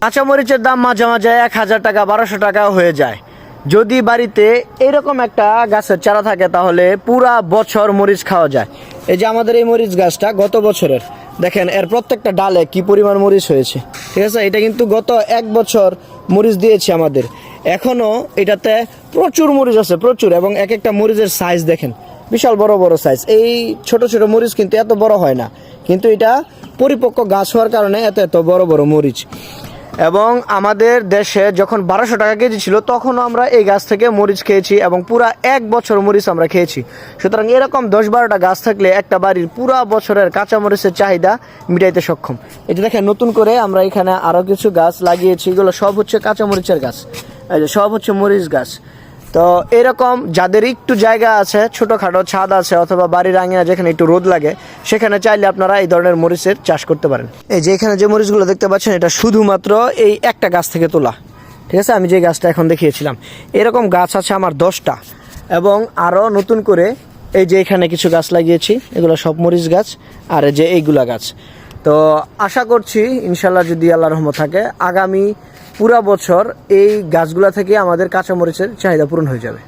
কাঁচামরিচের দাম মাঝে মাঝে 1000 টাকা 1200 টাকা হয়ে যায়। যদি বাড়িতে এরকম একটা গাছের চারা থাকে তাহলে পুরা বছর মরিচ খাওয়া যায়। এই যে আমাদের এই মরিচ গাছটা গত বছরের, দেখেন এর প্রত্যেকটা ডালে কি পরিমাণ মরিচ হয়েছে, ঠিক আছে। এটা কিন্তু গত 1 বছর মরিচ দিয়েছে আমাদের, এখনো এটাতে প্রচুর মরিচ আছে, প্রচুর। এবং এক একটা মরিচের সাইজ দেখেন, বিশাল বড় বড় সাইজ। এই ছোট ছোট মরিচ কিন্তু এত বড় হয় না, কিন্তু এটা পরিপক্ক গাছ হওয়ার কারণে এত এত বড় বড় মরিচ। এবং আমাদের দেশে যখন 1200 টাকা কেজি ছিল তখনও আমরা এই গাছ থেকে মরিচ খেয়েছি এবং পুরা 1 বছর মরিচ আমরা খেয়েছি। সুতরাং এরকম 10-12টা গাছ থাকলে একটা বাড়ির পুরা বছরের কাঁচা মরিচের চাহিদা মিটাইতে সক্ষম। এটা দেখেন নতুন করে আমরা এখানে আরও কিছু গাছ লাগিয়েছি, এগুলো সব হচ্ছে কাঁচা মরিচের গাছ, এই যে সব হচ্ছে মরিচ গাছ। তো এরকম যাদের একটু জায়গা আছে, ছোটোখাটো ছাদ আছে অথবা বাড়ির আঙিনা যেখানে একটু রোদ লাগে, সেখানে চাইলে আপনারা এই ধরনের মরিচের চাষ করতে পারেন। এই যে এখানে যে মরিচগুলো দেখতে পাচ্ছেন এটা শুধুমাত্র এই একটা গাছ থেকে তোলা, ঠিক আছে। আমি যে গাছটা এখন দেখিয়েছিলাম, এরকম গাছ আছে আমার 10টা এবং আরও নতুন করে এই যে এখানে কিছু গাছ লাগিয়েছি, এগুলো সব মরিচ গাছ। আর এই যে এইগুলা গাছ। তো আশা করছি ইনশাল্লাহ যদি আল্লাহর রহমত থাকে আগামী পুরা বছর এই গাছগুলা থেকে আমাদের কাঁচামরিচের চাহিদা পূরণ হয়ে যাবে।